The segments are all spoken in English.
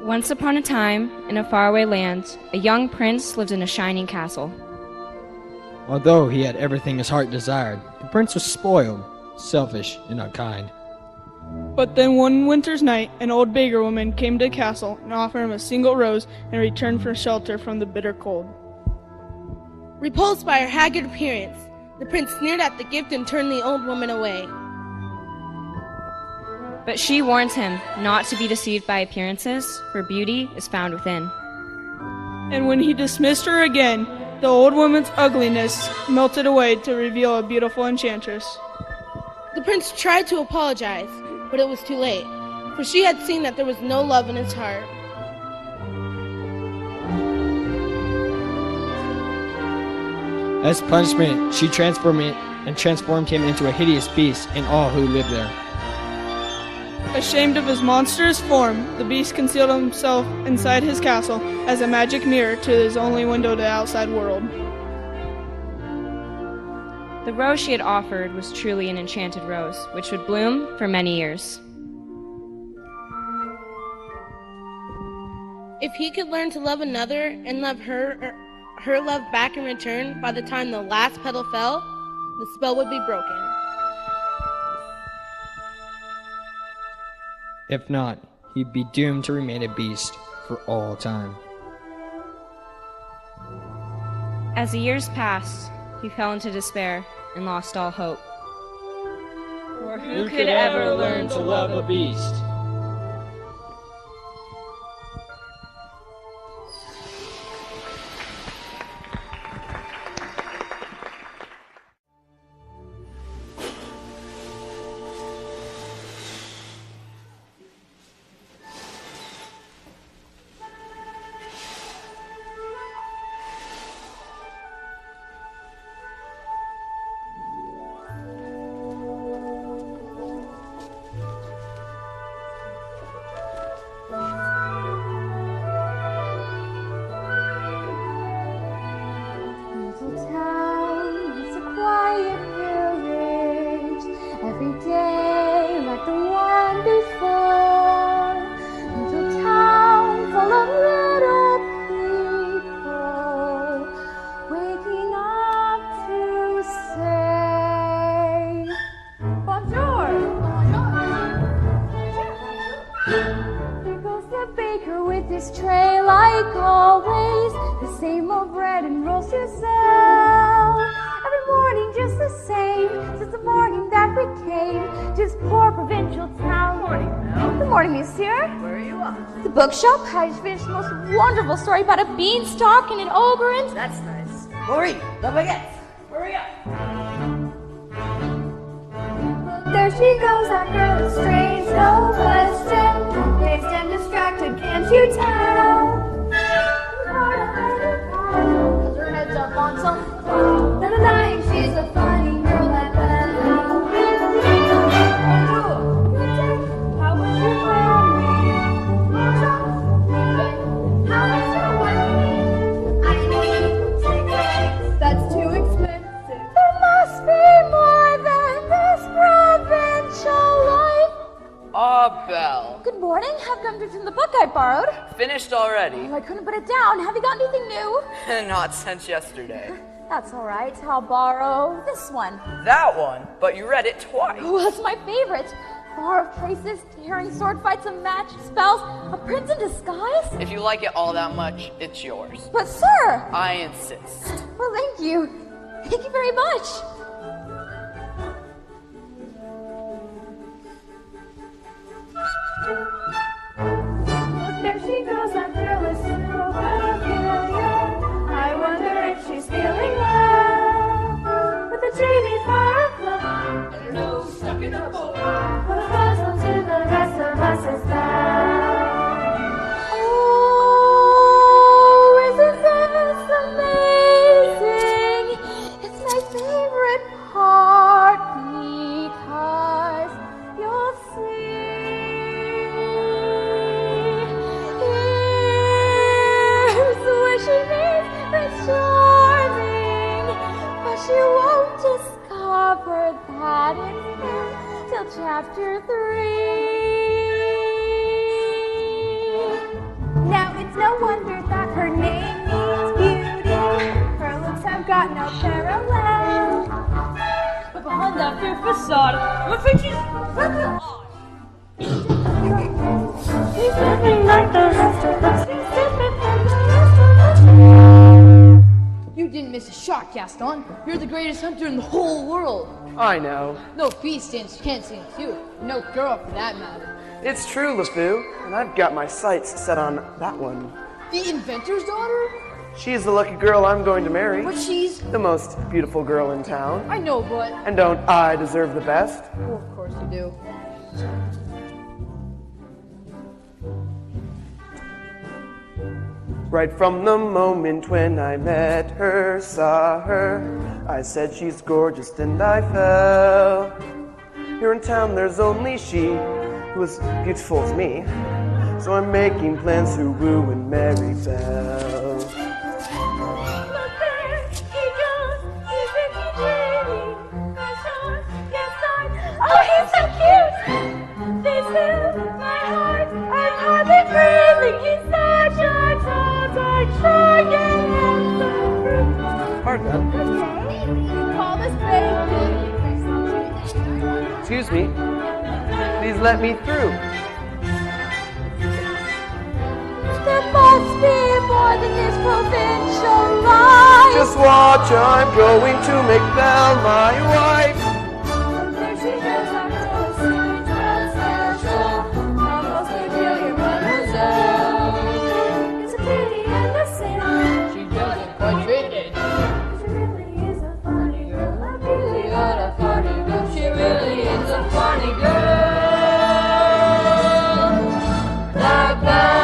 Once upon a time, in a faraway land, a young prince lived in a shining castle. Although he had everything his heart desired, the prince was spoiled, selfish, and unkind. But then one winter's night, an old beggar woman came to the castle and offered him a single rose in return for shelter from the bitter cold. Repulsed by her haggard appearance, the prince sneered at the gift and turned the old woman away. But she warned him not to be deceived by appearances, for beauty is found within. And when he dismissed her again, the old woman's ugliness melted away to reveal a beautiful enchantress. The prince tried to apologize, but it was too late, for she had seen that there was no love in his heart. As punishment, she transformed him into a hideous beast and all who lived there. Ashamed of his monstrous form, the beast concealed himself inside his castle as a magic mirror to his only window to the outside world. The rose she had offered was truly an enchanted rose, which would bloom for many years. If he could learn to love another and love her love back in return, by the time the last petal fell, the spell would be broken. If not, he'd be doomed to remain a beast for all time. As the years passed, he fell into despair and lost all hope. For who could ever learn to love a beast? Tray like always, the same old bread and rolls to sell. Every morning just the same, since the morning that we came to this poor provincial town. Good morning, Mel. Good morning, monsieur. Where are you off? The bookshop. I just finished the most wonderful story about a beanstalk and an ogre and... That's nice. Maureen, the baguette. Hurry up. There she goes, that girl is strange, no question. Dazed and distracted, can't you tell? Cause her head's up on some then denying she's a funny girl at best. How was your morning? How was your morning? I need cigarettes. That's too expensive. There must be more than this provincial life. Ah, Belle. Good morning. I've come to return the book I borrowed. Finished already? Oh, I couldn't put it down. Have you got anything new? Not since yesterday. That's all right. I'll borrow this one. That one? But you read it twice. Oh, that's my favorite. Bar of traces, tearing sword fights, and magic spells, a prince in disguise? If you like it all that much, it's yours. But sir! I insist. Well, thank you. Thank you very much. There she goes, that girl is so familiar. I wonder if she's feeling well. With a dreamy fire club, And her nose stuck in a bowl. what a puzzle to the rest of us as well. Oh, isn't this amazing? It's my favorite part because you'll see. got no parallel. But behind that fair facade, my features rather odd. He's living like the rest of us. He's different from the rest of us. You didn't miss a shot, Gaston. You're the greatest hunter in the whole world. I know. No beast can't stand you. No girl for that matter. It's true, LeFou, and I've got my sights set on that one. The inventor's daughter? She's the lucky girl I'm going to marry. But she's... The most beautiful girl in town. I know, but... And don't I deserve the best? Oh, of course you do. Right from the moment when I met her, saw her, I said she's gorgeous and I fell. Here in town there's only she who is beautiful to me, so I'm making plans to woo and marry Belle. Look there, he goes, he's really pretty. Oh, he's so cute! They fill my heart, I'm hardly breathing. He's such a Pardon? Call this baby. Excuse me. Please let me through. There must be more than his provincial life. Just watch, I'm going to make Belle my wife. There she goes, I'm so sweet and special. Almost peculiar mademoiselle. It's a pretty innocent. She doesn't quite fit it. She really is a funny girl. I really Got a funny girl. She really is a funny girl. Like that.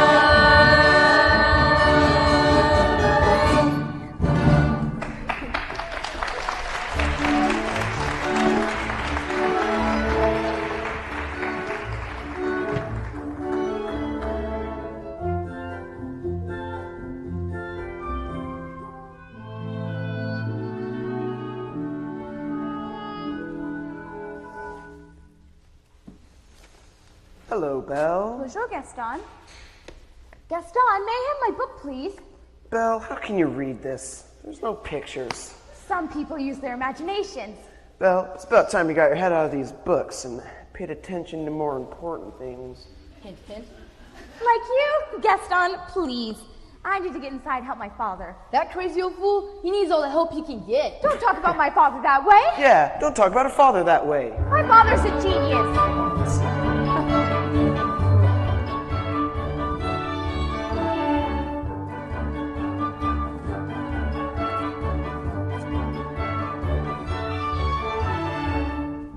Hello, Belle. Bonjour, Gaston. Gaston, may I have my book, please? Belle, how can you read this? There's no pictures. Some people use their imaginations. Belle, it's about time you got your head out of these books and paid attention to more important things. Hint, hint. Like you, Gaston, please. I need to get inside and help my father. That crazy old fool, he needs all the help he can get. Don't talk about my father that way. Yeah, don't talk about a father that way. My father's a genius.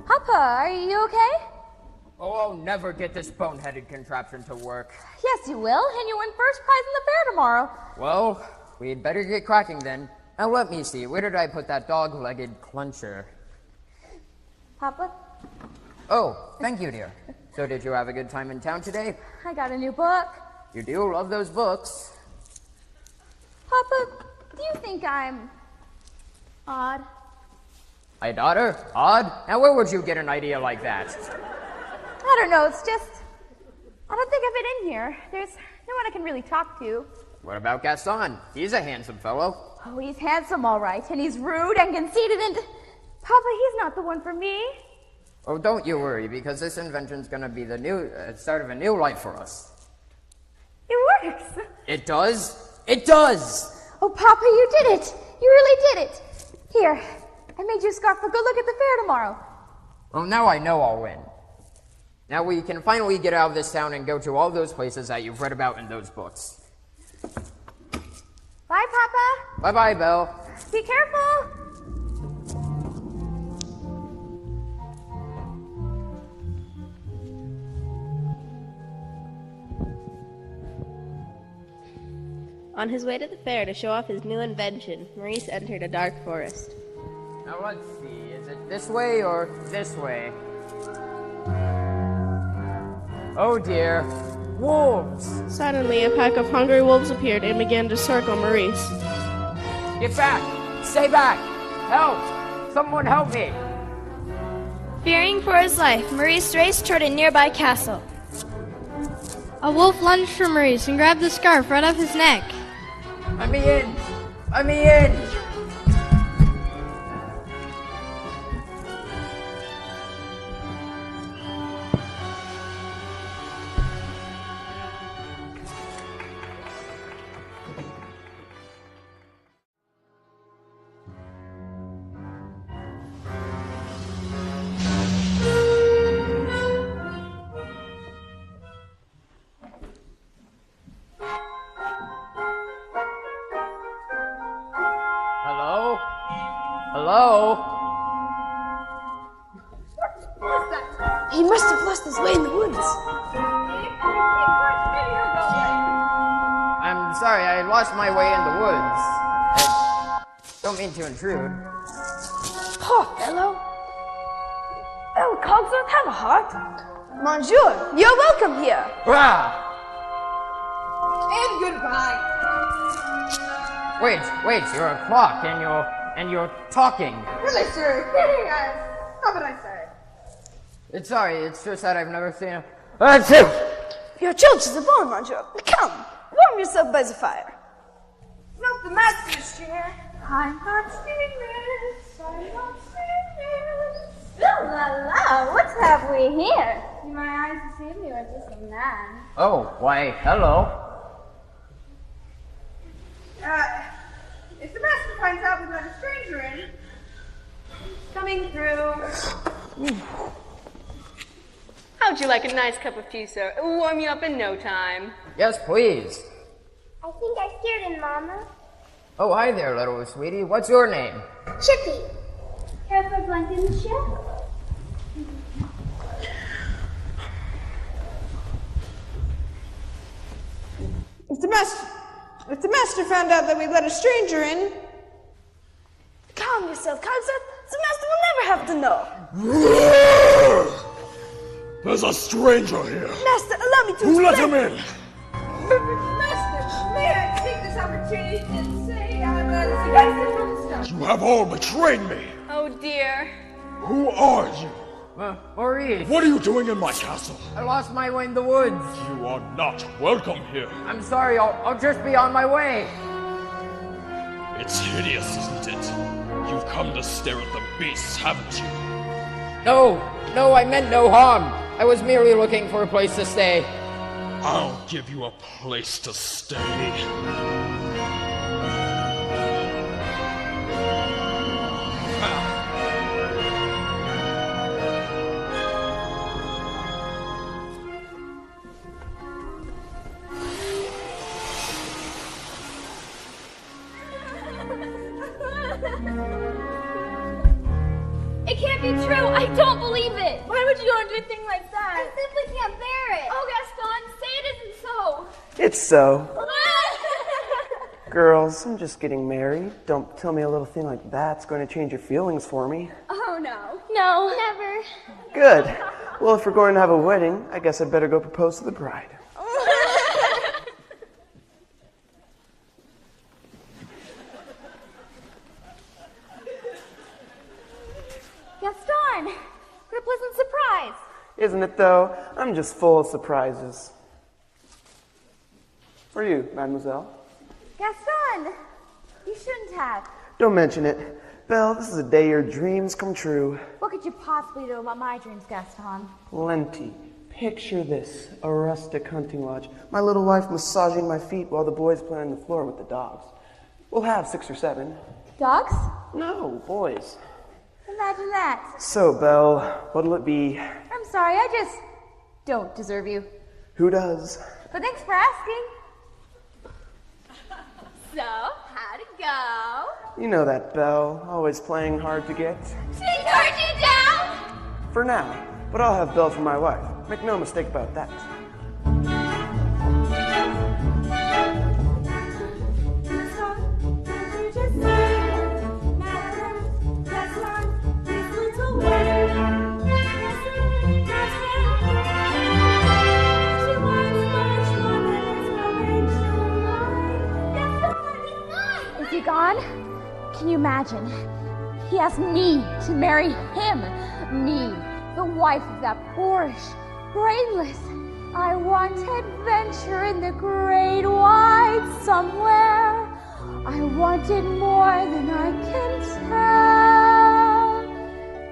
Papa, are you okay? Oh, I'll never get this boneheaded contraption to work. Yes, you will, and you'll win first prize in the fair tomorrow. Well, we'd better get cracking then. Now let me see, where did I put that dog-legged clencher? Papa, Oh, thank you, dear. So did you have a good time in town today? I got a new book. You do love those books. Papa, do you think I'm odd? My daughter? Odd? Now where would you get an idea like that? I don't know, it's just... I don't think I fit in here. There's no one I can really talk to. What about Gaston? He's a handsome fellow. Oh, he's handsome, all right, and he's rude and conceited, and... Papa, he's not the one for me. Oh, don't you worry, because this invention's gonna be the new start of a new life for us. It works. It does? It does! Oh, Papa, you did it. You really did it. Here, I made you a scarf for good luck at the fair tomorrow. Well, now I know I'll win. Now we can finally get out of this town and go to all those places that you've read about in those books. Bye, Papa. Bye-bye, Belle. Be careful. On his way to the fair to show off his new invention, Maurice entered a dark forest. Now let's see, is it this way or this way? Oh dear, wolves! Suddenly, a pack of hungry wolves appeared and began to circle Maurice. Get back! Stay back! Help! Someone help me! Fearing for his life, Maurice raced toward a nearby castle. A wolf lunged for Maurice and grabbed the scarf right off his neck. Let me in! Let me in! Hello? He must have lost his way in the woods. I'm sorry, I lost my way in the woods. Don't mean to intrude. Poor fellow. Oh, Cogsworth, have a heart. Monsieur, you're welcome here. Ah! And goodbye. Wait, you're a clock and you're talking. Really, sir? How would I say? It's sorry, it's just that I've never seen a... Your church is born, Monsieur. Come, warm yourself by the fire. Not the master's chair. I'm not serious. I'm not serious. La la, what have we here? Do my eyes deceive me, or is this a man? Oh, why, hello. If the master finds out we've got a stranger in, coming through. How'd you like a nice cup of tea, sir? It will warm you up in no time. Yes, please. I think I scared him, Mama. Oh, hi there, little sweetie. What's your name? Chippy. Care for Blankenship? If the master found out that we let a stranger in, Calm yourself, Cogsworth. The master will never have to know. There's a stranger here. Master, allow me to Who let explain. him in? Master, may I take this opportunity to say I'm against it from the start. You have all betrayed me. Oh dear. Who are you? Maurice. What are you doing in my castle? I lost my way in the woods. You are not welcome here. I'm sorry, I'll just be on my way. It's hideous, isn't it? You've come to stare at the beasts, haven't you? No, I meant no harm. I was merely looking for a place to stay. I'll give you a place to stay. It can't be true. I don't believe it. Why would you go and do a thing like that? I simply can't bear it. Oh, Gaston, say it isn't so. It's so. Girls, I'm just getting married. Don't tell me a little thing like that's going to change your feelings for me. Oh, no. No. Never. Good. Well, if we're going to have a wedding, I guess I'd better go propose to the bride. Gaston, what a pleasant surprise. Isn't it, though? I'm just full of surprises. For you, mademoiselle. Gaston, you shouldn't have. Don't mention it. Belle, this is a day your dreams come true. What could you possibly do about my dreams, Gaston? Plenty. Picture this, a rustic hunting lodge. My little wife massaging my feet while the boys play on the floor with the dogs. We'll have 6 or 7. Dogs? No, boys. Imagine that. So, Belle, what'll it be? I'm sorry, I just don't deserve you. Who does? But thanks for asking. So, how'd it go? You know that, Belle. Always playing hard to get. She turned you down? For now. But I'll have Belle for my wife. Make no mistake about that. Is he gone? Can you imagine? He asked me to marry him. Me, the wife of that boorish, brainless. I want adventure in the great wide somewhere. I want it more than I can tell.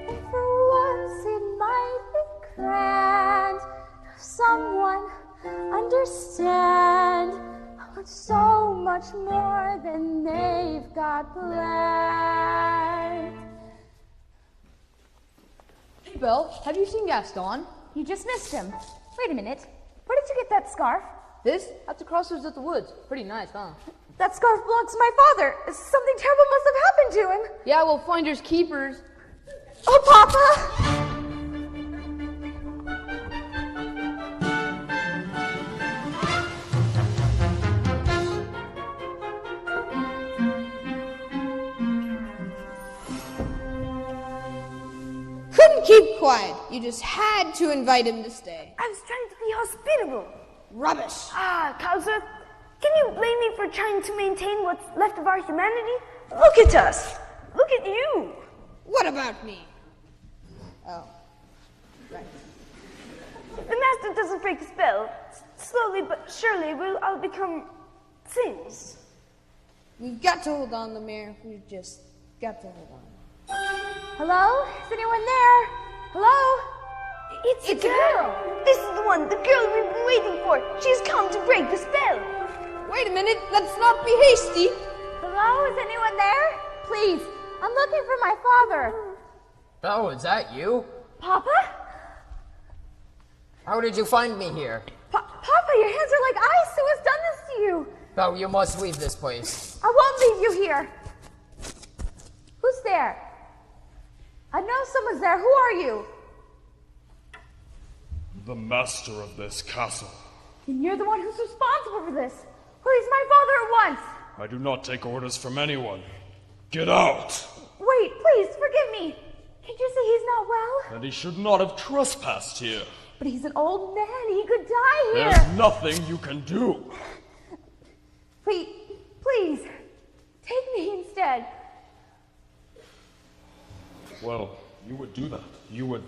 And for once it might be grand to have someone understand. I want so much more than they've got planned. Hey, Belle, have you seen Gaston? You just missed him. Wait a minute. Where did you get that scarf? This? At the crossroads of the woods. Pretty nice, huh? That scarf belongs to my father. Something terrible must have happened to him. Yeah, well, finders keepers. Oh, Papa! Couldn't keep quiet. You just had to invite him to stay. I was trying to be hospitable. Rubbish. Ah, Kaiser, can you blame me for trying to maintain what's left of our humanity? Look at us. Look at you. What about me? Oh, right. If the master doesn't break the spell, slowly but surely we'll all become things. We've got to hold on, Lemaire. We've just got to hold on. Hello? Is anyone there? Hello? It's a girl. This is the one, the girl we've been waiting for. She's come to break the spell. Wait a minute. Let's not be hasty. Hello? Is anyone there? Please, I'm looking for my father. Oh, is that you? Papa? How did you find me here? Papa, your hands are like ice. Who has done this to you? Oh, you must leave this place. I won't leave you here. Who's there? I know someone's there. Who are you? The master of this castle. And you're the one who's responsible for this. Where's my father at once? I do not take orders from anyone. Get out! Wait, please, forgive me. Can't you see he's not well? And he should not have trespassed here. But he's an old man. He could die here. There's nothing you can do. Please, take me instead. Well, you would do that. You would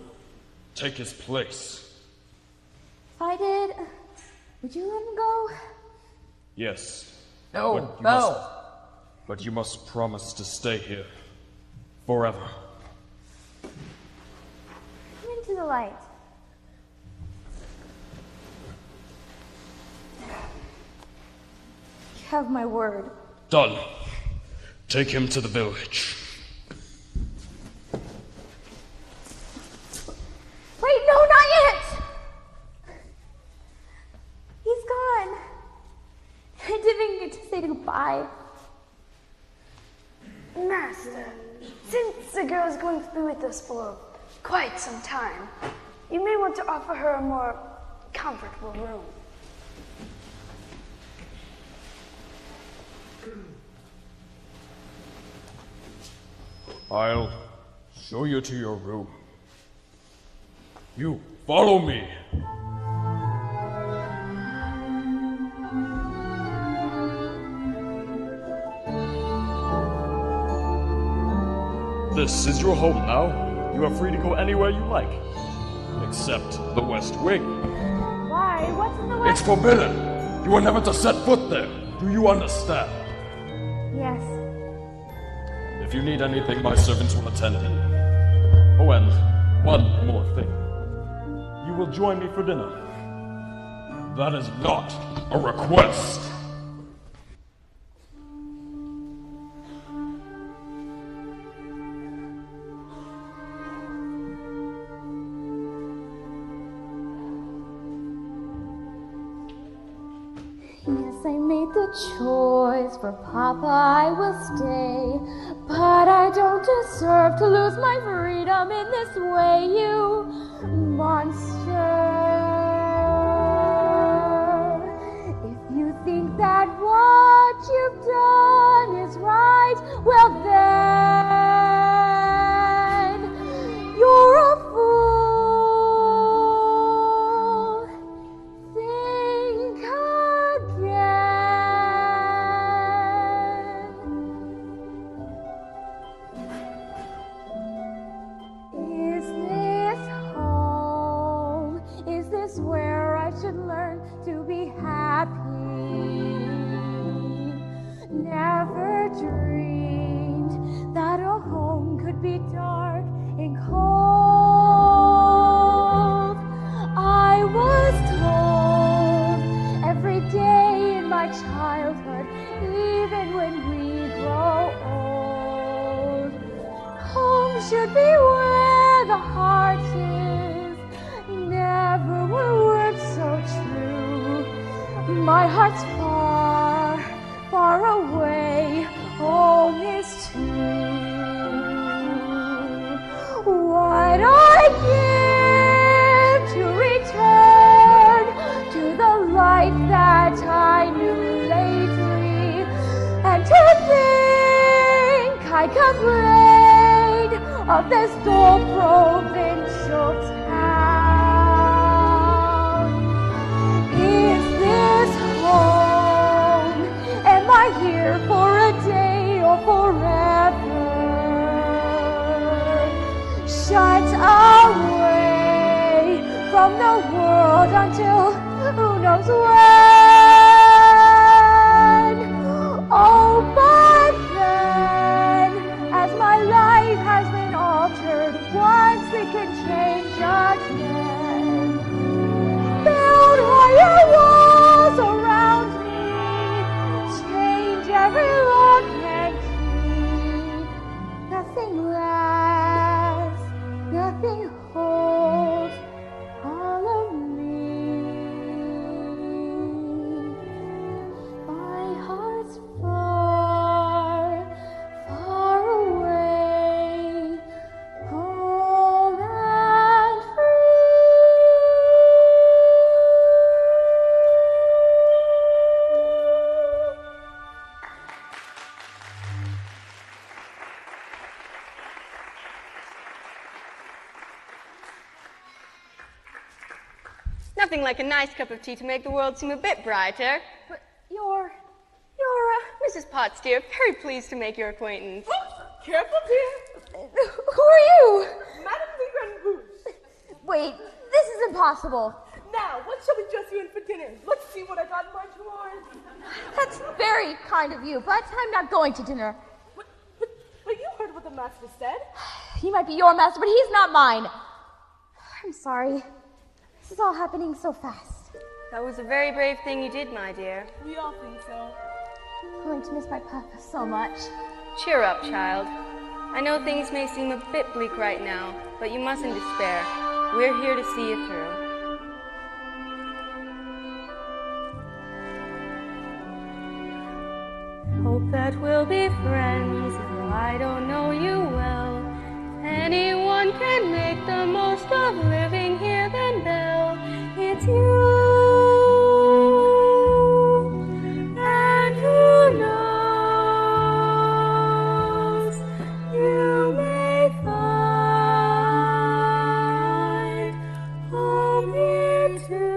take his place. If I did, would you let him go? Yes. No, But you must promise to stay here. Forever. Come into the light. You have my word. Done. Take him to the village. Wait, no, not yet! He's gone. I didn't get to say goodbye. Master, since the girl is going to be with us for quite some time, you may want to offer her a more comfortable room. I'll show you to your room. You, follow me. This is your home now. You are free to go anywhere you like. Except the West Wing. Why? What's in the West? It's forbidden. You are never to set foot there. Do you understand? Yes. If you need anything, my servants will attend to you. Oh, and one more thing. You will join me for dinner. That is not a request. Yes, I made the choice. For Papa I will stay. But I don't deserve to lose my freedom in this way, you monster. If you think that what you've done is right, well then you're a fool. Think again. Is this home? Is this where I should learn to be happy? Never dreamed that a home could be dark and cold. I was told every day in my childhood, even when we grow old, home should be where the heart is. Never were words so true. My heart's far, far away. is too. What I give to return to the life that I knew lately, and to think I complained of this dull provincial town. Is this home? Am I here for a day or forever? Shut away from the world until who knows when. Oh, but then, as my life has been altered once, it can change again. Build higher walls around me, change every lock and key. Nothing lasts, nothing holds all of me. My heart's far, far away, home and Nothing like a nice cup of tea to make the world seem a bit brighter. But you're Mrs. Potts, dear. Very pleased to make your acquaintance. Careful, dear. Who are you? Madame de Grandbouche. Wait, this is impossible. Now, what shall we dress you in for dinner? Let's see what I got in my drawers. That's very kind of you, but I'm not going to dinner. But you heard what the master said. He might be your master, but he's not mine. I'm sorry. This is all happening so fast. That was a very brave thing you did, my dear. We all think so. I'm going to miss my papa so much. Cheer up, child. I know things may seem a bit bleak right now, but you mustn't despair. We're here to see you through. Hope that we'll be friends, though I don't know you well. Anyone can make the most of living here, then Belle, it's you. And who knows, you may find home here too.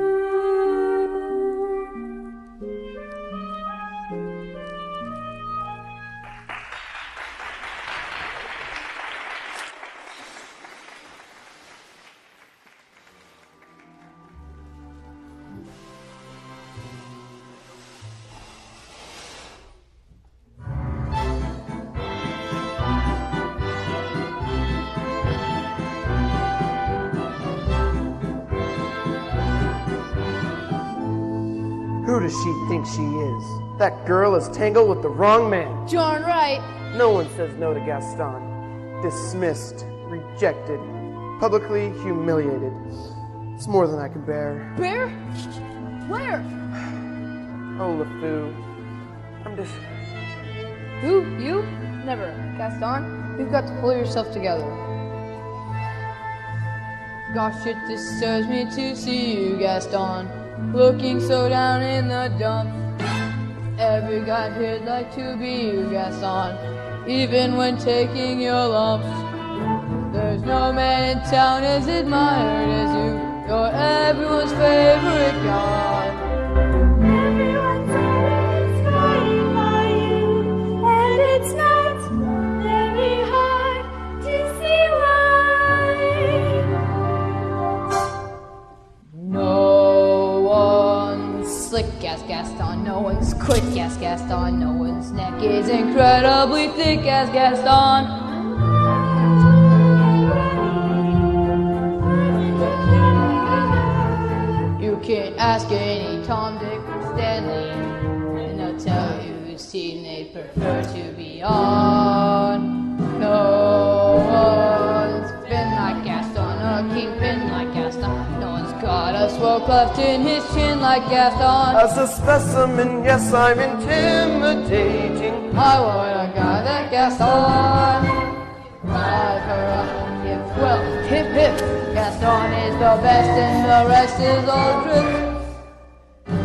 Who does she think she is? That girl is tangled with the wrong man. Darn right. No one says no to Gaston. Dismissed, rejected, publicly humiliated. It's more than I can bear. Bear? Where? Oh, LeFou. I'm just... Who? You? Never. Gaston, you've got to pull yourself together. Gosh, it disturbs me to see you, Gaston, looking so down in the dumps. Every guy here'd like to be you, Gaston, even when taking your lumps. There's no man in town as admired as you. You're everyone's favorite god. Everyone's satisfied by you, and it's not very hard to see why. No one's slick as Gaston, no one's quick as Gaston, no one's neck is incredibly thick as Gaston. You can't ask any Tom, Dick, or Stanley, and they'll tell you whose team they prefer to be on. No one's been like Gaston, or a kingpin like Gaston. No one's got us what a cleft in his chin like Gaston. As a specimen, yes, I'm intimidating. I want a guy like Gaston. I've heard hip, well, hip hip. Gaston is the best and the rest is all drip.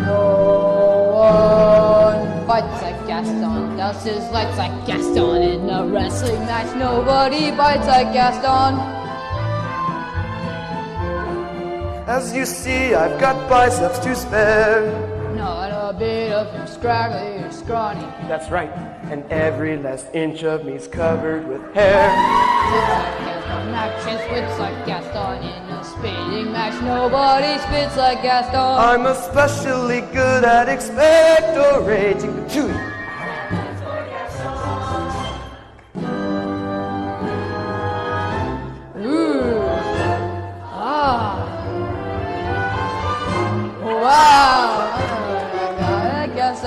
No one fights like Gaston, douses lights like Gaston. In a wrestling match, nobody bites like Gaston. As you see, I've got biceps to spare. Not a bit of him scraggly or scrawny. That's right, and every last inch of me's covered with hair. Action spits like Gaston. In a spitting match, nobody spits like Gaston. I'm especially good at expectorating the chewy. Ooh. Ah. Wow. I guess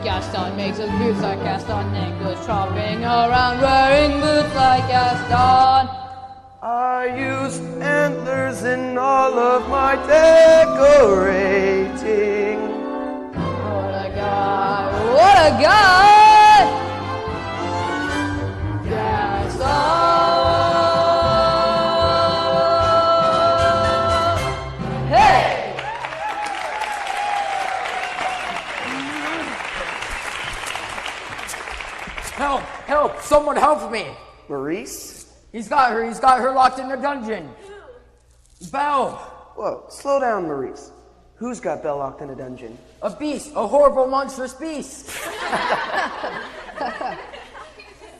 Gaston makes his boots like Gaston. Nick goes tromping around wearing boots like Gaston. I use antlers in all of my decorating. What a guy! What a guy! Gaston! Hey! Help! Help! Someone help me! Maurice? He's got her locked in the dungeon. Belle! Whoa, slow down, Maurice. Who's got Belle locked in a dungeon? A beast! A horrible, monstrous beast!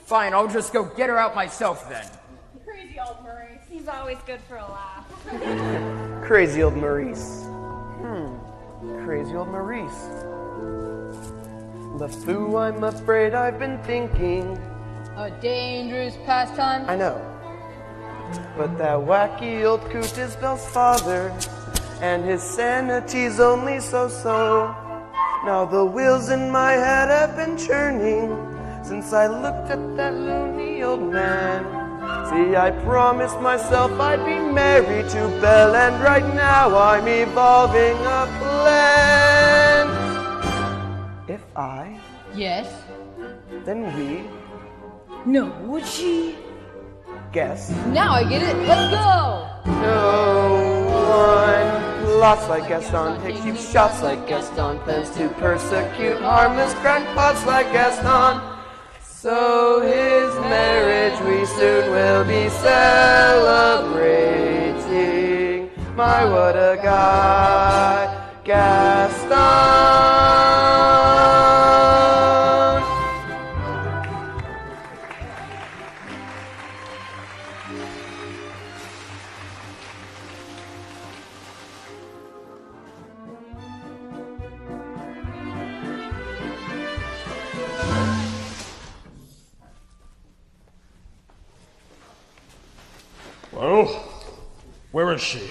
Fine, I'll just go get her out myself then. Crazy old Maurice. He's always good for a laugh. Crazy old Maurice. Crazy old Maurice. LeFou, I'm afraid I've been thinking. A dangerous pastime. I know. But that wacky old coot is Belle's father, and his sanity's only so-so. Now the wheels in my head have been churning since I looked at that loony old man. See, I promised myself I'd be married to Belle, and right now I'm evolving a plan. If I... Yes? Then we... No, would she? Guess. Now I get it. Let's go! No one plots like Gaston, takes deep shots like Gaston, plans to persecute harmless crackpots like Gaston. So his marriage we soon will be celebrating. My, what a guy, Gaston. Well, where is she?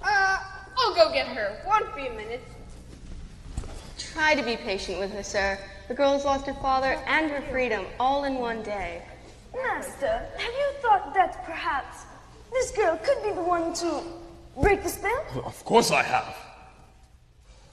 I'll go get her. One few minutes. Try to be patient with her, sir. The girl has lost her father and her freedom all in one day. Master, have you thought that perhaps this girl could be the one to break the spell? Of course I have.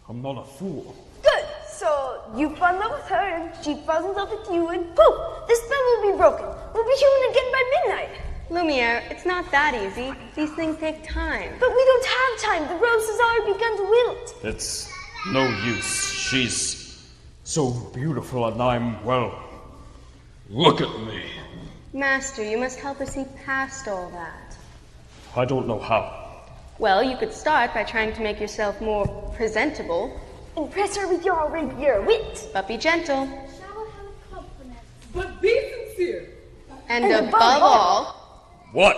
I'm not a fool. Good. So you fall in love with her and she falls in love with you and poof! The spell will be broken. We'll be human again by midnight. Lumiere, it's not that easy. These things take time. But we don't have time. The rose has already begun to wilt. It's no use. She's So beautiful, and I'm, well, look at me. Master, you must help us see past all that. I don't know how. Well, you could start by trying to make yourself more presentable. Impress her with your rapier wit. But be gentle. But be sincere. And above all... What?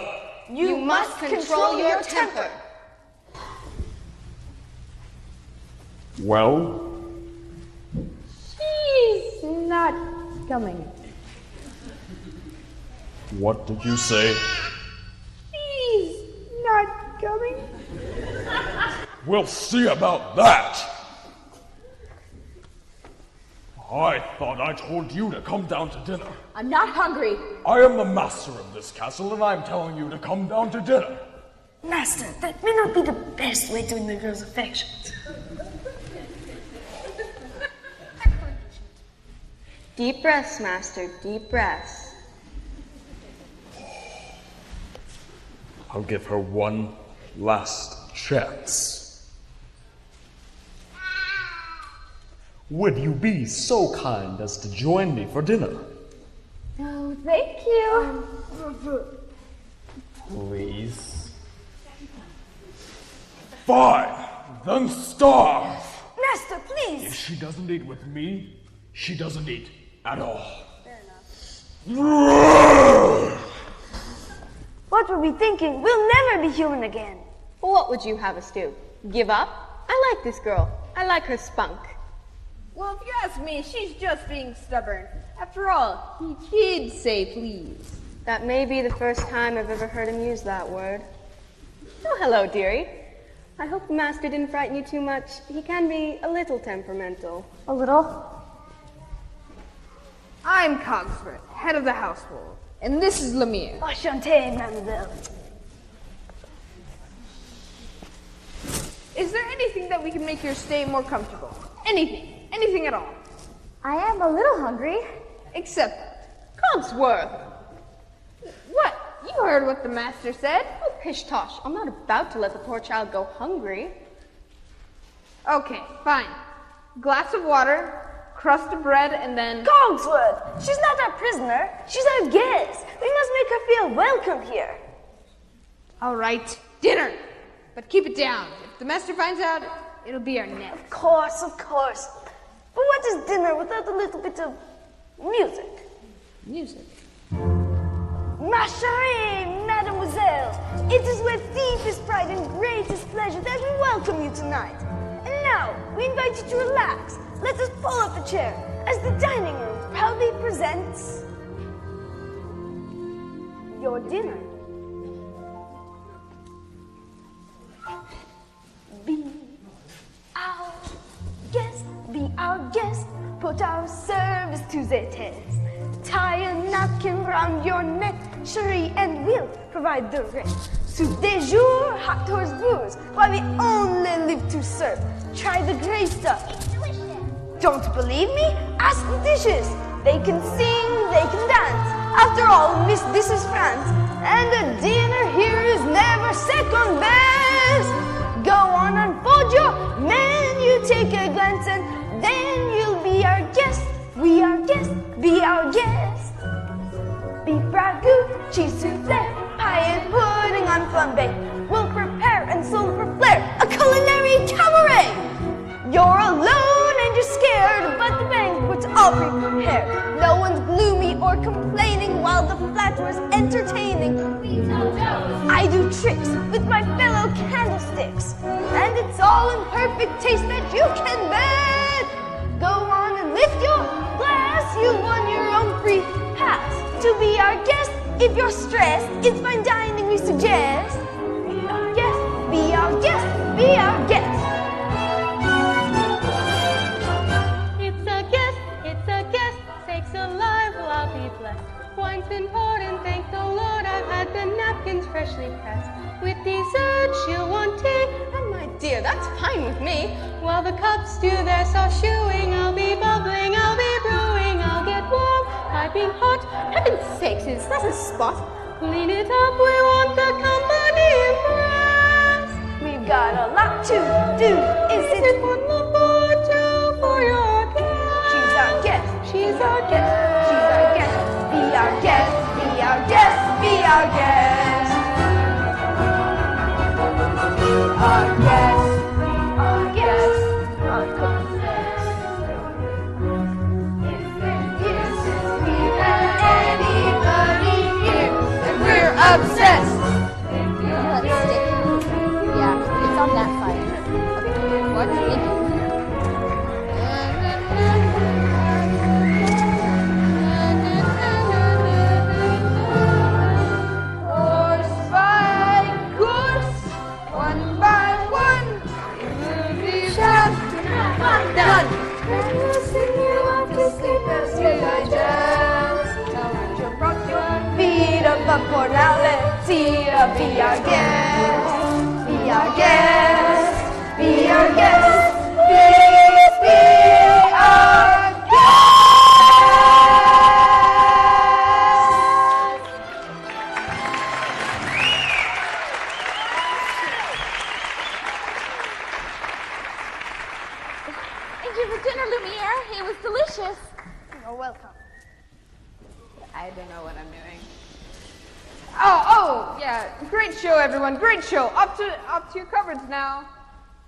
You must control your temper. Well? She's not coming. What did you say? She's not coming. We'll see about that. I thought I told you to come down to dinner. I'm not hungry. I am the master of this castle, and I'm telling you to come down to dinner. Master, that may not be the best way to win the girl's affections. Deep breaths, Master, deep breaths. I'll give her one last chance. Would you be so kind as to join me for dinner? Oh, thank you. Please. Fine, then starve. Master, please. If she doesn't eat with me, she doesn't eat at all. What were we thinking? We'll never be human again. What would you have us do? Give up? I like this girl. I like her spunk. Well, if you ask me, she's just being stubborn. After all, he did say please. That may be the first time I've ever heard him use that word. Oh, hello, dearie. I hope the master didn't frighten you too much. He can be a little temperamental. A little? I'm Cogsworth, head of the household. And this is Lemire. Enchanté, mademoiselle. Is there anything that we can make your stay more comfortable? Anything. Anything at all. I am a little hungry. Except Cogsworth. What? You heard what the master said. Oh, pish tosh. I'm not about to let the poor child go hungry. Okay, fine. Glass of water, crust of bread, and then... Cogsworth! She's not our prisoner. She's our guest. We must make her feel welcome here. All right, dinner. But keep it down. If the master finds out, it'll be our net. Of course, of course. But what is dinner without a little bit of music? Music? Ma chérie, mademoiselle, it is with deepest pride and greatest pleasure that we welcome you tonight. And now, we invite you to relax. Let us pull up a chair as the dining room proudly presents your dinner. Be our guest, be our guest, put our service to the test. Tie a napkin round your neck, chérie, and we'll provide the rest. Soup de jour, hot tours booze, why we only live to serve. Try the gray stuff. It's delicious. Don't believe me? Ask the dishes. They can sing, they can dance. After all, Miss, this is France, and the dinner here is never second best. Go on, unfold your menu, take a glance, and then you'll be our guest. We are guests, be our guest. Beef ragout, cheese souffle, pie and pudding on flambe. We'll prepare and serve for flair, a culinary cabaret. You're alone and you're scared, but the banquet's all prepared. No one's gloomy or complaining while the flatterer's entertaining. I do tricks with my fellow candlesticks, and it's all in perfect taste that you can bet. Go on and lift your glass, you won your own free pass to be our guest. If you're stressed, it's fine dining we suggest. Be our guest, be our guest, be our guest. It's a guest, sakes alive, well, I'll be blessed. Wine's been poured and thank the Lord I've had the napkins freshly pressed. With dessert she'll want tea, and my dear, that's fine with me. While the cups do their sauchooing, I'll be bubbling, I'll be brewing, I'll get warm, piping hot. Heaven's sakes, is that a spot? Clean it up, we want the company impressed. We've got a lot to do. Is it one more for your guest? She's She's our guest. She's our guest. Be our guest. Be our guest. Be our guest. Our guest. Our guest. Our princess. If we have anybody here, then we're obsessed. Yeah, it's on that side. Okay, what's in it? Horse by course, one by one, movie shot, done. Sing you off to sleep as you digest. Jump, rock your feet up for now. Let's see you be our guest. Be our guest. Be our guest. Please be our guest. Thank you for dinner, Lumiere. It was delicious. You're welcome. I don't know what I'm doing. Oh, yeah. Great show, everyone. Great show. Up to your cupboards now.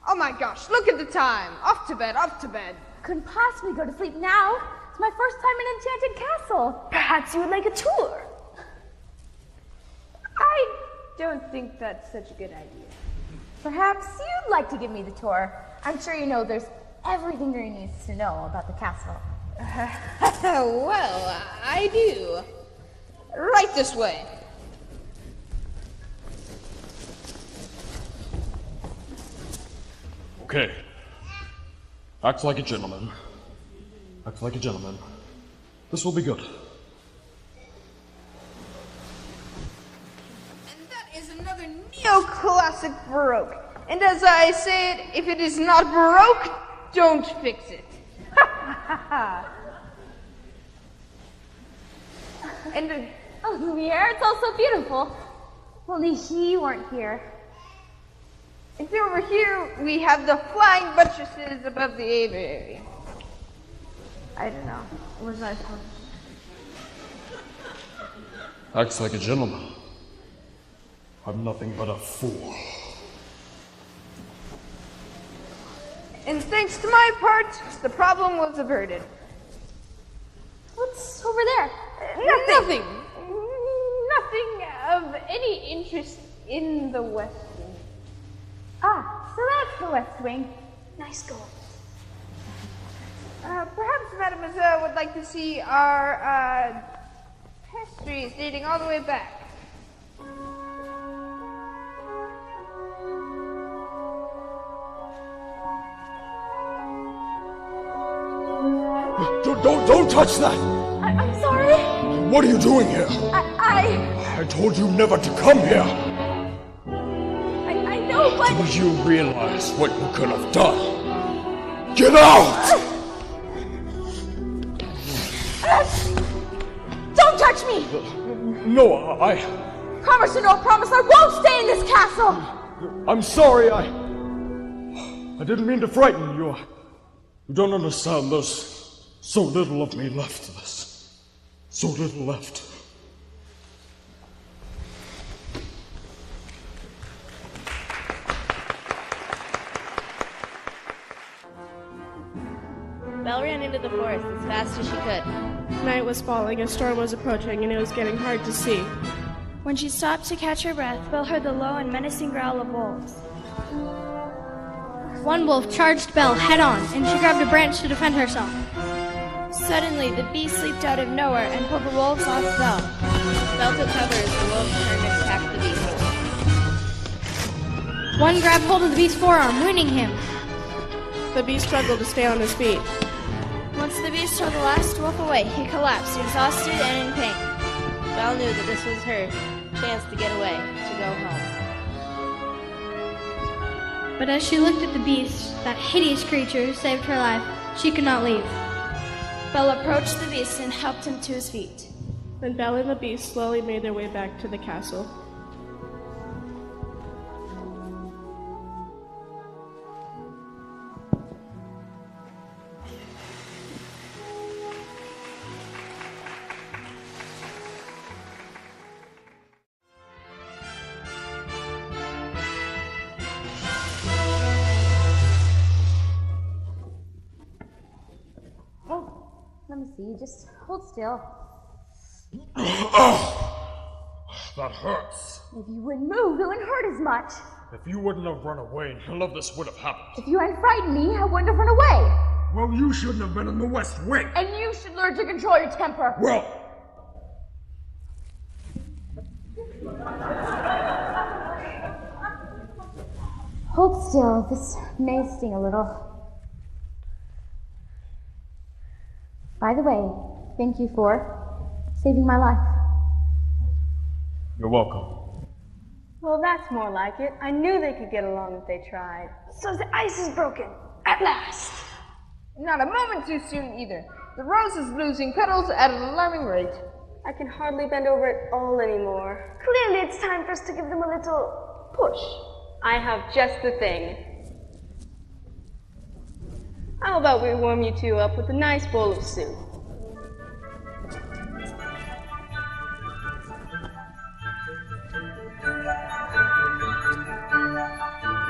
Oh my gosh, look at the time. Off to bed, off to bed. Couldn't possibly go to sleep now. It's my first time in Enchanted Castle. Perhaps you would like a tour. I don't think that's such a good idea. Perhaps you'd like to give me the tour. I'm sure you know there's everything there needs to know about the castle. Well, I do. Right this way. Okay. Act like a gentleman. Act like a gentleman. This will be good. And that is another neoclassic Baroque. And as I say it, if it is not Baroque, don't fix it. And oh, Lumiere, it's all so beautiful. Only you weren't here. and over here we have the flying buttresses above the aviary. I don't know. Was I supposed to? Acts like a gentleman. I'm nothing but a fool. And thanks to my part, the problem was averted. What's over there? Nothing. Nothing of any interest in the West Wing. Ah, so that's the West Wing. Nice going. Perhaps Mademoiselle would like to see our pastries dating all the way back. Don't touch that! I'm sorry. What are you doing here? I told you never to come here! I know, but... Do you realize what you could have done? Get out! Don't touch me! No, Promise or no promise, I won't stay in this castle! I'm sorry, I didn't mean to frighten you. You don't understand, there's so little of me left to this. So little left. Belle ran into the forest as fast as she could. Night was falling, a storm was approaching, and it was getting hard to see. When she stopped to catch her breath, Belle heard the low and menacing growl of wolves. One wolf charged Belle head on, and she grabbed a branch to defend herself. Suddenly, the beast leaped out of nowhere and pulled the wolves off Belle. Belle took cover as the wolves turned and attacked the beast. One grabbed hold of the beast's forearm, wounding him. The beast struggled to stay on his feet. Once the beast tore the last wolf away, he collapsed, exhausted and in pain. Belle knew that this was her chance to get away, to go home. But as she looked at the beast, that hideous creature who saved her life, she could not leave. Belle approached the beast and helped him to his feet. Then Belle and the beast slowly made their way back to the castle. Just hold still. That hurts. If you wouldn't move, it wouldn't hurt as much. If you wouldn't have run away, none of this would have happened. If you hadn't frightened me, I wouldn't have run away. Well, you shouldn't have been in the West Wing. And you should learn to control your temper. Well, Hold still. This may sting a little. By the way, thank you for saving my life. you're welcome. Well, that's more like it. I knew they could get along if they tried. So the ice is broken. At last. Not a moment too soon either. The rose is losing petals at an alarming rate. I can hardly bend over it all anymore. Clearly it's time for us to give them a little push. I have just the thing. How about we warm you two up with a nice bowl of soup?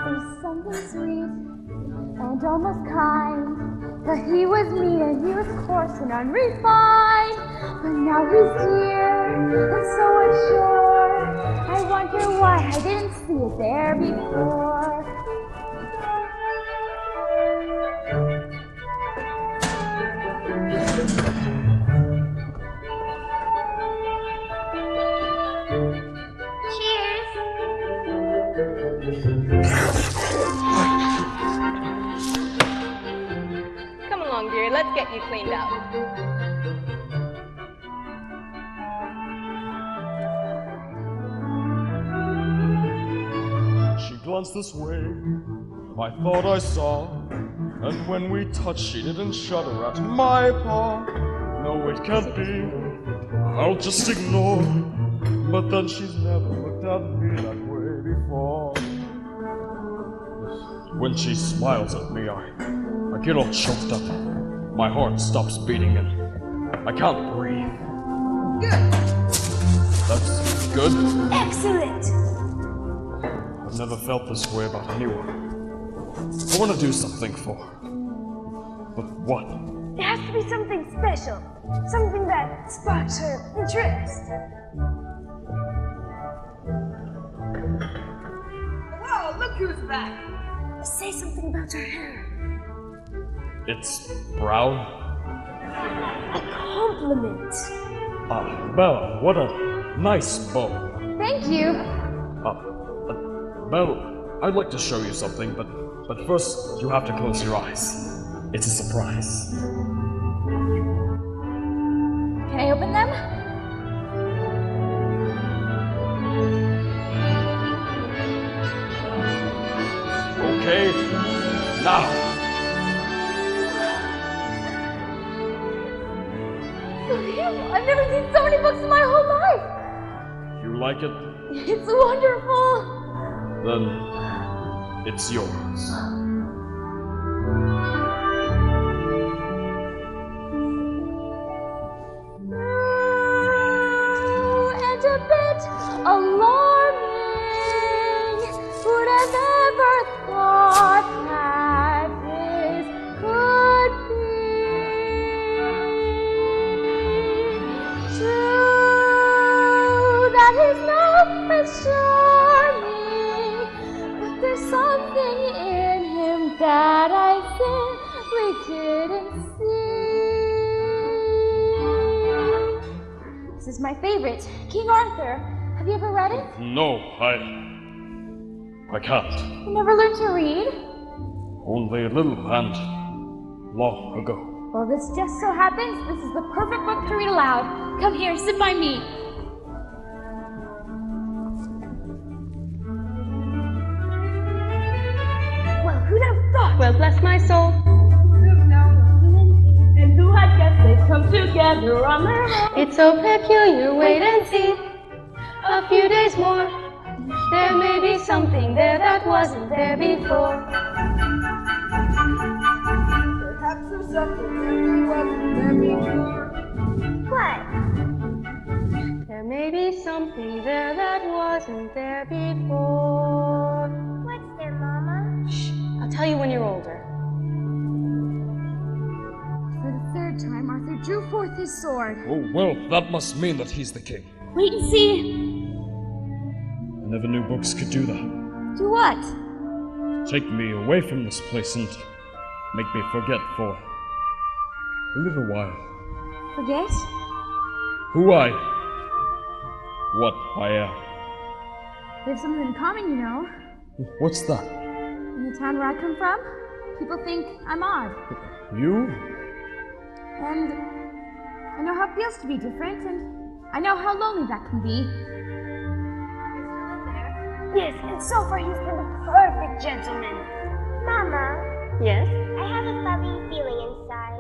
There's something sweet and almost kind, but he was mean and he was coarse and unrefined. But now he's dear and so unsure. I wonder why I didn't see it there before. Come along, dear. Let's get you cleaned up. She glanced this way, I thought I saw, and when we touched she didn't shudder at my paw. No, it can't be, I'll just ignore, but then she's never looked at me that way before. When she smiles at me, I get all choked up. My heart stops beating and I can't breathe. Good. That's good. Excellent. I've never felt this way about anyone. I want to do something for her. But what? It has to be something special. Something that sparks her interest. Whoa, look who's back. Say something about her hair. It's brown. A compliment. Belle, what a nice bow. Thank you. Belle, I'd like to show you something, but first you have to close your eyes. It's a surprise. Can I open them? Okay, now. I've never seen so many books in my whole life. You like it? It's wonderful. Then it's yours. And a bit alarming. Would have never thought that this could be true. That his love is charming, but there's something in him that I simply didn't see. This is my favorite, King Arthur. Have you ever read it? No, I can't. You never learned to read? Only a little and long ago. Well, this just so happens this is the perfect book to read aloud. Come here, sit by me. Well, who'd have thought? Well, bless my soul. And who had guessed they'd come together on their own? It's so peculiar, wait and see. A few days more. There may be something there that wasn't there before. Perhaps there's something there that wasn't there before. What? There may be something there that wasn't there before. What's there, Mama? Shh, I'll tell you when you're older. For the third that time, Arthur drew forth his sword. Oh, well, that must mean that he's the king. Wait and see. I never knew books could do that. Do what? Take me away from this place and make me forget for a little while. Forget? Who I... what I am. We have something in common, you know. What's that? In the town where I come from, people think I'm odd. You? And I know how it feels to be different, and I know how lonely that can be. Yes, and so far he's been the perfect gentleman. Mama. Yes? I have a fuzzy feeling inside.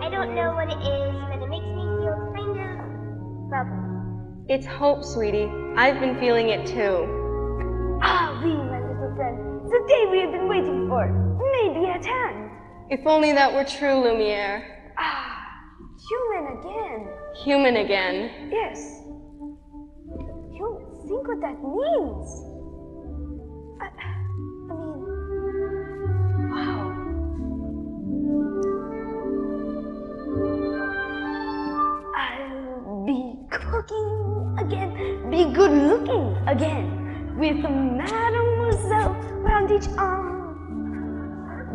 I don't know what it is, but it makes me feel kind of bubbly. It's hope, sweetie. I've been feeling it too. Ah, oui, my little friend. The day we have been waiting for. Maybe at hand. If only that were true, Lumiere. Ah, human again. Human again. Yes. You think what that means? I mean, wow. I'll be cooking again, be good looking again. With a mademoiselle round each arm.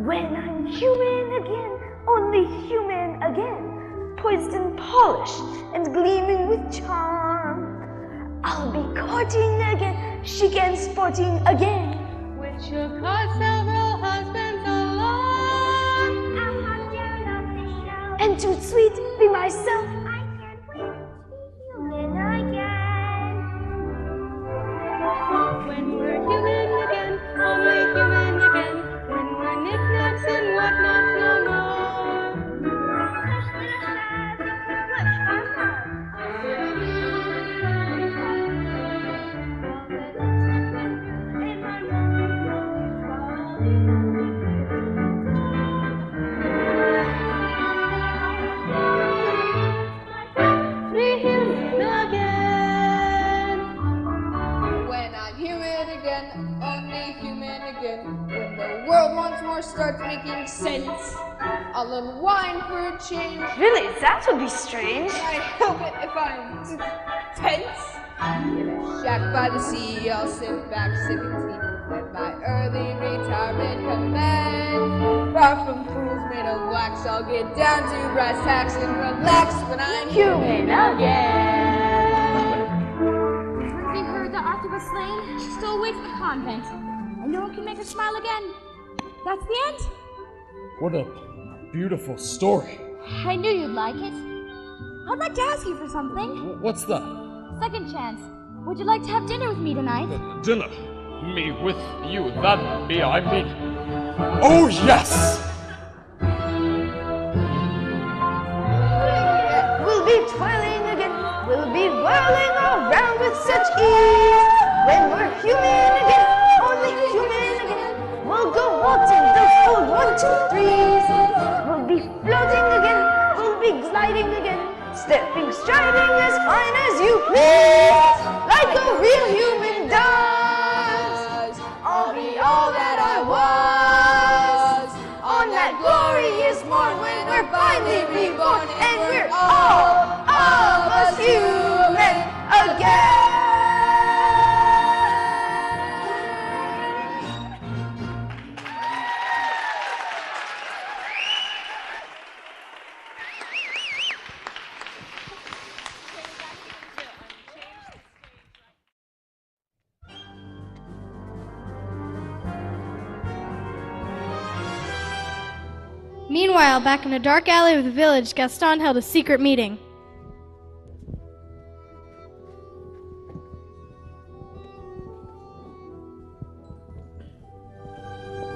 When I'm human again, only human again, poised and polished and gleaming with charm. I'll be courting again, chic and sporting again. Which will cause several husbands along. I'll have Jared on the show. And to sweet be myself. I can't wait to be human again. When we're human again, only human again. When we're knickknacks and whatnots no more. Be human again. When I'm human again, only human again. When the world once more starts making sense, I'll unwind for a change. Really, that would be strange. I help it if I'm tense. In a shack by the sea, I'll sit back, sipping tea. Let my early retirement commence. Far from fools made of wax, I'll get down to brass tacks and relax when I'm human again. When we heard that Arthur was slain, she stole away to the convent. And no one can make her smile again. That's the end? What a beautiful story. I knew you'd like it. I'd like to ask you for something. What's that? Second chance. Would you like to have dinner with me tonight? Dinner? Me with you? That me, I mean... Oh, yes! We'll be twirling again, we'll be whirling around with such ease. When we're human again, only human again, we'll go waltzing those old 1, 2, 3s. We'll be floating again, we'll be gliding again, stepping, striding as fine as you please, like a real human does. I'll be all that I was on that glorious morn when we're finally reborn and we're all of us human again. Meanwhile, back in a dark alley of the village, Gaston held a secret meeting.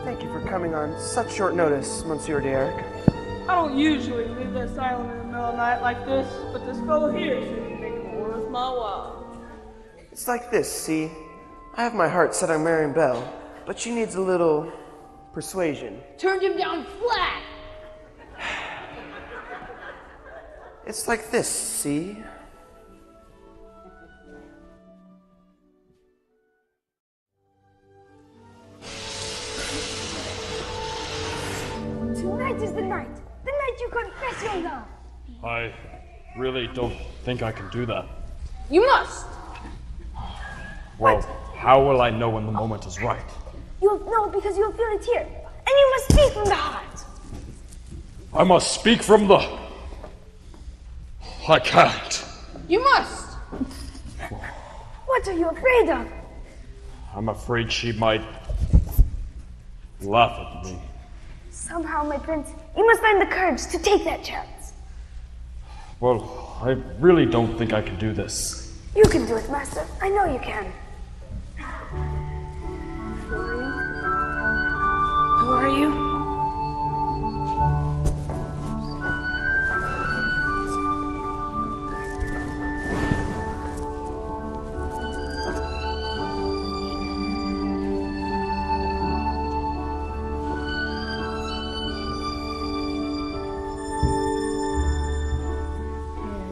Thank you for coming on such short notice, Monsieur D'Eric. I don't usually leave the asylum in the middle of the night like this, but this fellow here seems to make it worth my while. It's like this, see? I have my heart set on Marion Bell, but she needs a little persuasion. Turned him down flat. It's like this, see? Tonight is the night you confess your love. I really don't think I can do that. You must! Well, how will I know when the moment is right? You'll know because you'll feel it here. And you must speak from the heart. I must speak from the... I can't. You must! What are you afraid of? I'm afraid she might laugh at me. Somehow, my prince, you must find the courage to take that chance. Well, I really don't think I can do this. You can do it, master. I know you can. Who are you?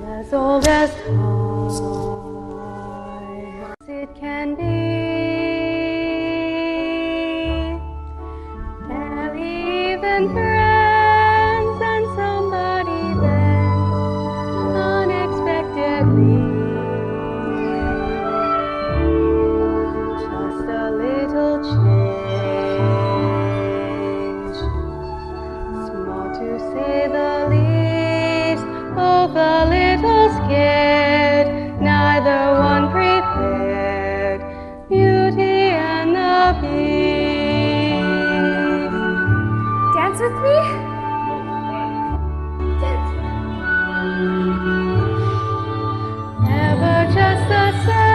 As old as time, it can be. Tell even friends and somebody then unexpectedly. Just a little change, small to say the least, both a little scared, neither one prepared, Beauty and the Beast. Dance with me? Never just the same,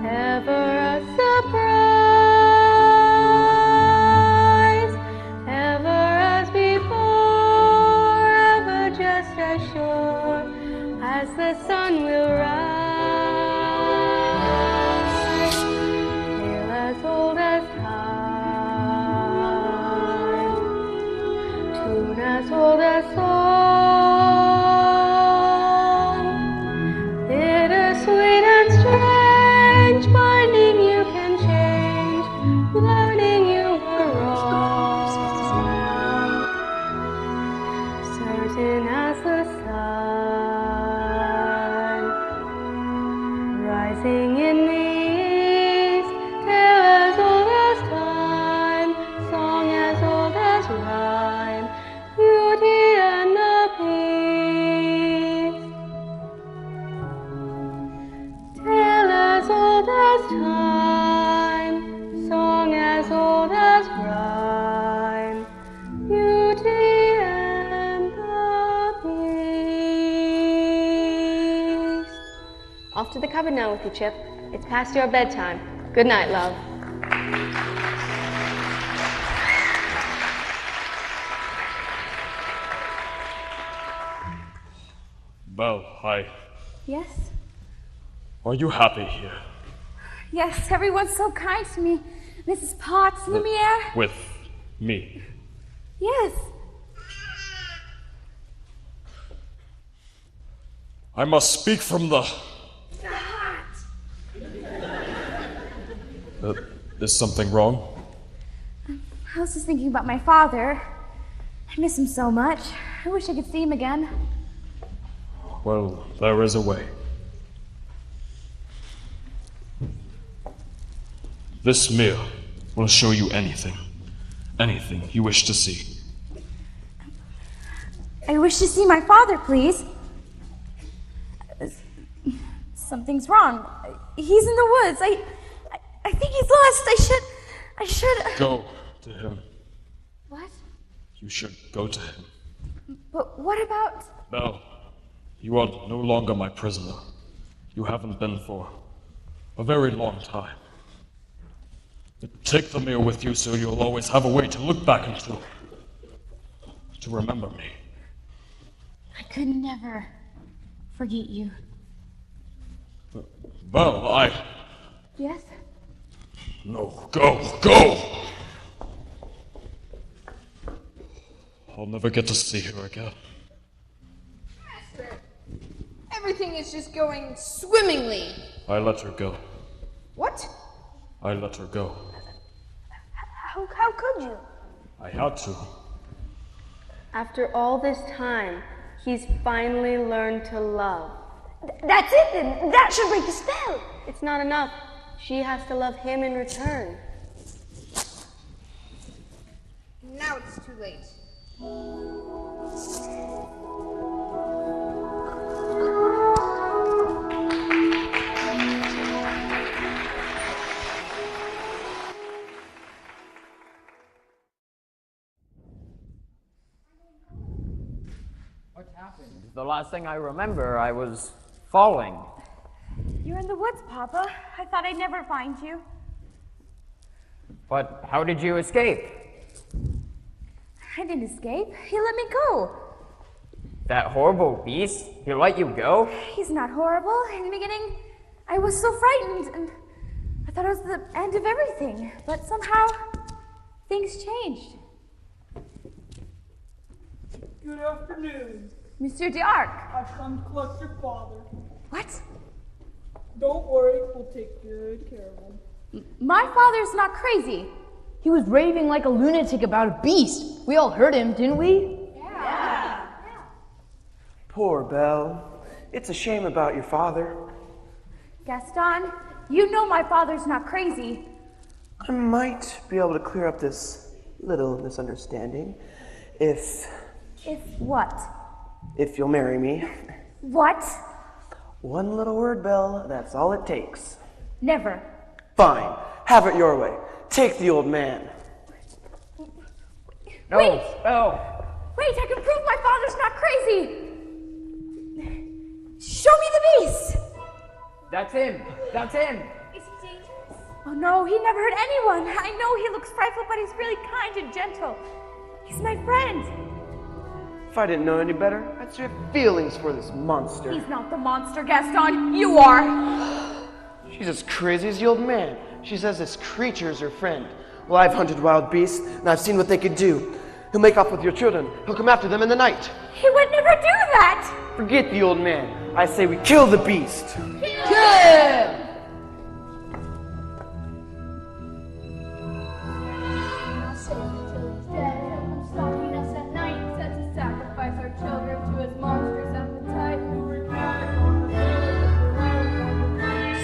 ever a surprise, ever as before, ever just as sure as the sun will rise. Tale as old as time, tune as old as song, bittersweet and strange, finding you can change, learning you were wrong, certain as the sun, rising in the east, tale as old as time, song as old as rhyme, Beauty and the Beast. Tale as old as time, song as old as rhyme, Beauty and the Beast. Off to the cupboard now with you, Chip. It's past your bedtime. Good night, love. Belle, hi. Yes? Are you happy here? Yes, everyone's so kind to me. Mrs. Potts, Lumiere. With me? Yes. I must speak from the... The heart. Is something wrong? I was just thinking about my father. I miss him so much. I wish I could see him again. Well, there is a way. This mirror will show you anything. Anything you wish to see. I wish to see my father, please. Something's wrong. He's in the woods. I think he's lost. I should. Go to him. What? You should go to him. But what about... Belle, you are no longer my prisoner. You haven't been for a very long time. Take the mirror with you so you'll always have a way to look back into. To remember me. I could never forget you. Belle, Yes? No, go! I'll never get to see her again. Master, everything is just going swimmingly. I let her go. What? I let her go. How could you? I had to. After all this time, he's finally learned to love. That's it then. That should break the spell. It's not enough. She has to love him in return. Now it's too late. What happened? The last thing I remember, I was falling. You're in the woods, Papa. I thought I'd never find you. But how did you escape? I didn't escape. He let me go. That horrible beast? He let you go? He's not horrible. In the beginning, I was so frightened, and I thought it was the end of everything. But somehow, things changed. Good afternoon. Monsieur D'Arc. I've come to collect your father. What? Don't worry, we'll take good care of him. My father's not crazy. He was raving like a lunatic about a beast. We all heard him, didn't we? Yeah. Poor Belle. It's a shame about your father. Gaston, you know my father's not crazy. I might be able to clear up this little misunderstanding if what? If you'll marry me. What? One little word, Belle, that's all it takes. Never. Fine. Have it your way. Take the old man. No, Wait! Belle. Wait, I can prove my father's not crazy! Show me the beast! That's him. That's him. Is he dangerous? Oh no, he never hurt anyone. I know he looks frightful, but he's really kind and gentle. He's my friend. If I didn't know any better, I'd still have feelings for this monster. He's not the monster, Gaston. You are. She's as crazy as the old man. She says this creature's her friend. Well, I've hunted wild beasts, and I've seen what they could do. He'll make off with your children. He'll come after them in the night. He would never do that! Forget the old man. I say we kill the beast. Kill him!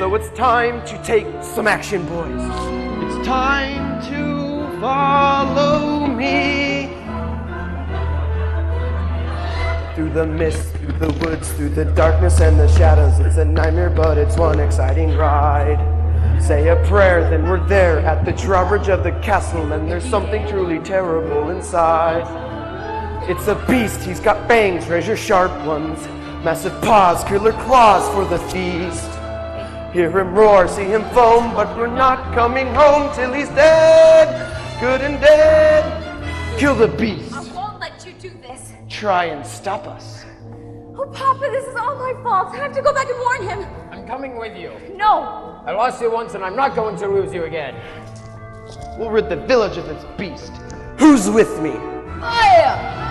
So it's time to take some action, boys. It's time to follow me. Through the mist, through the woods, through the darkness and the shadows. It's a nightmare, but it's one exciting ride. Say a prayer, then we're there at the drawbridge of the castle, and there's something truly terrible inside. It's a beast, he's got fangs, razor sharp ones, massive paws, killer claws for the feast. Hear him roar, see him foam, but we're not coming home till he's dead, good and dead. Kill the beast. I won't let you do this. Try and stop us. Oh, Papa, this is all my fault. I have to go back and warn him. I'm coming with you. No. I lost you once and I'm not going to lose you again. We'll rid the village of this beast. Who's with me? Fire!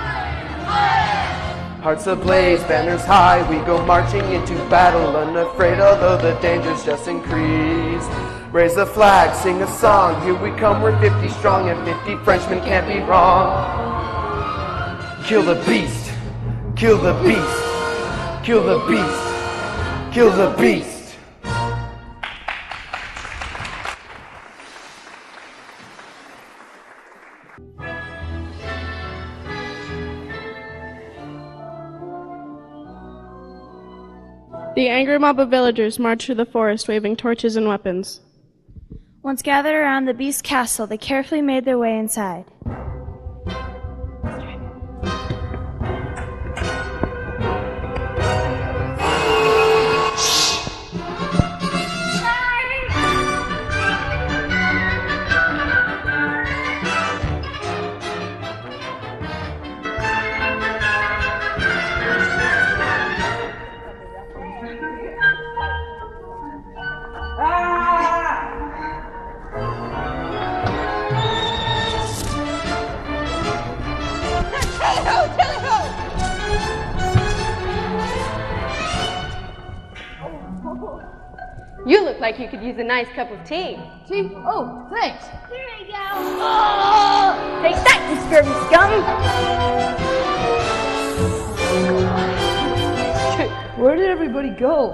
Hearts ablaze, banners high, we go marching into battle, unafraid although the dangers just increase. Raise a flag, sing a song, here we come, we're 50 strong, and 50 Frenchmen can't be wrong. Kill the beast, kill the beast, kill the beast, kill the beast. The angry mob of villagers marched through the forest waving torches and weapons. Once gathered around the beast's castle, they carefully made their way inside. You look like you could use a nice cup of tea. Tea? Oh, thanks. Here we go. Oh! Take that, you scurvy scum! Where did everybody go?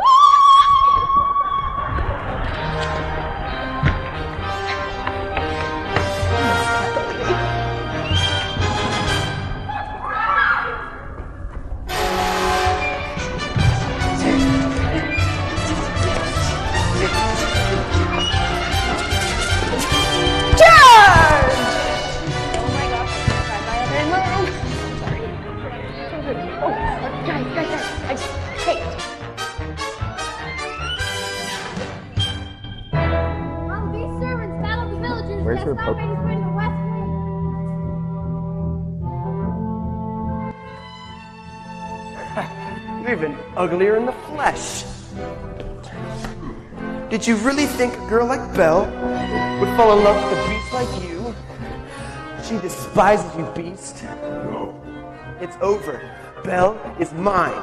Where's her poke? You're even uglier in the flesh. Did you really think a girl like Belle would fall in love with a beast like you? She despises you, beast. No. It's over. Belle is mine.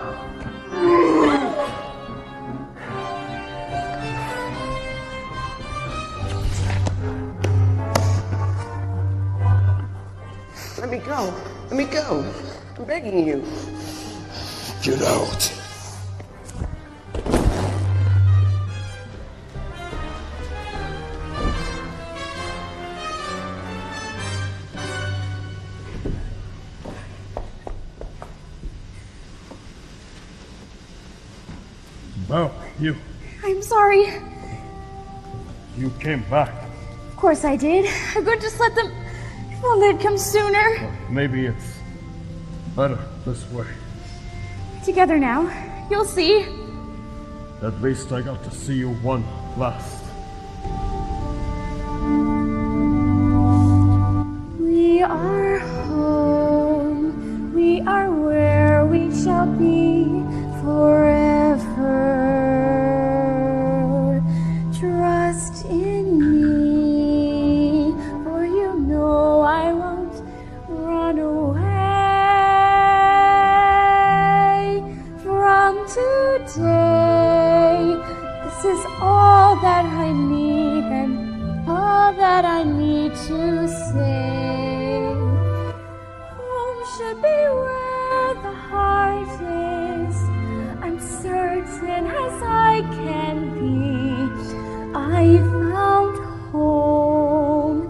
Let me go. Let me go. I'm begging you. Get out. Belle, you I'm sorry. came back. Of course I did. I could just let them. If only they'd come sooner. Well, maybe it's better this way. Together now. You'll see. At least I got to see you one last. We are home. We are where we shall be forever. Trust in me, for you know I won't run away from today. This is all that I need and all that I need to say. Home should be where the heart is. I'm certain as I can be. I found home.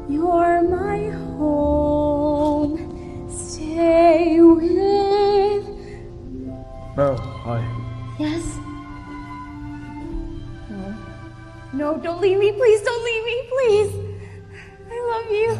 You're my home. Stay with. Belle, hi. Yes? No. No, don't leave me. Please don't leave me. Please. I love you.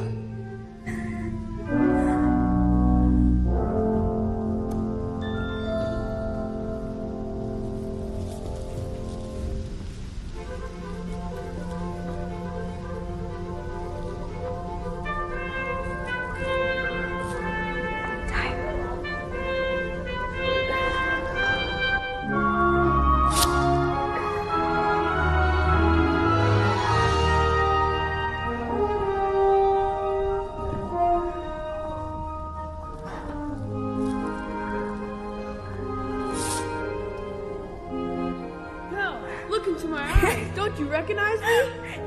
Belle, look into my eyes. Don't you recognize me?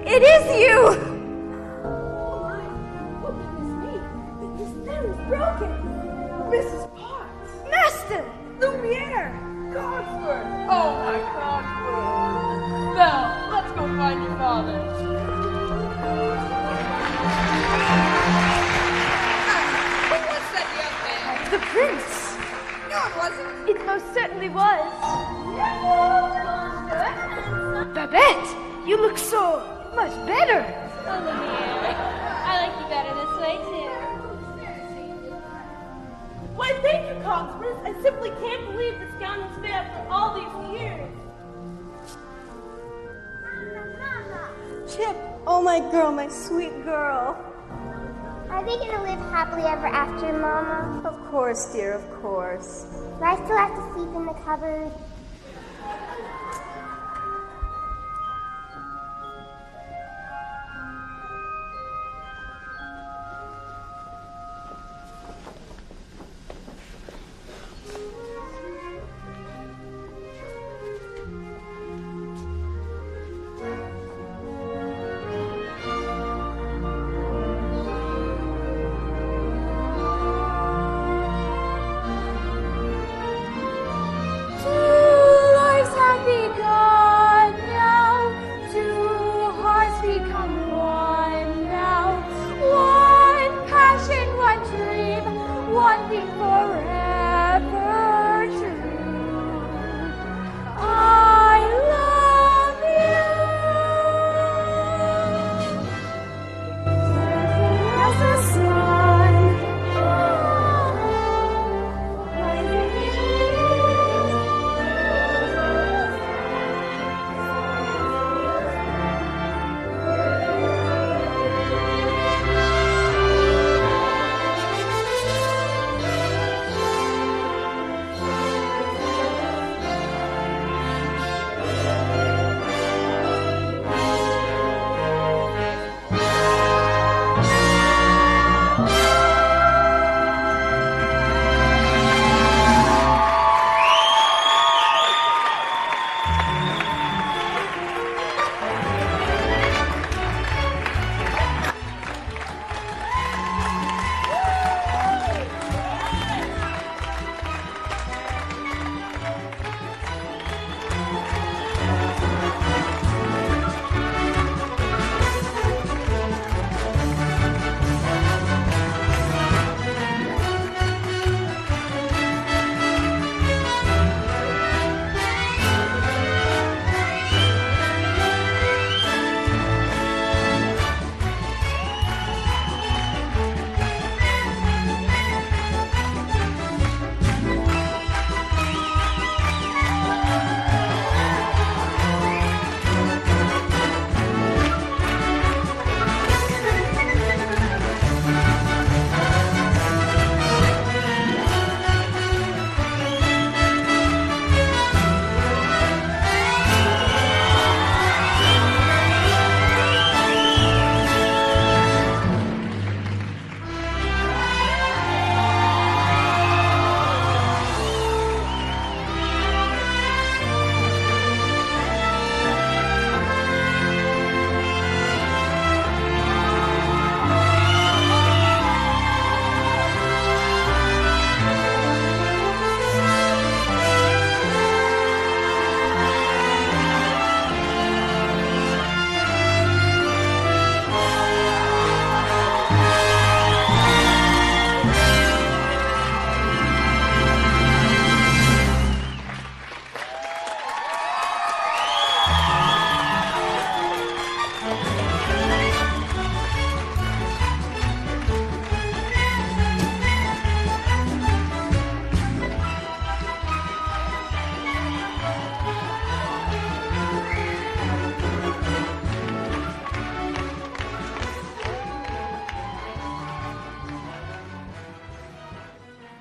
It is you! This pen is broken. Mrs. Potts. Master. Lumiere. Cogsworth! Oh my Cogsworth! Belle, let's go find your father. Who was that young man? The prince. No, it wasn't. It most certainly was. Babette, you look so much better. Oh, Lumiere. I like you better this way, too. Why, thank you, Cogsworth. I simply can't believe this gown has been after all these years. Chip, oh my girl, my sweet girl. Are they gonna live happily ever after, Mama? Of course, dear, of course. Do I still have to sleep in the cupboard?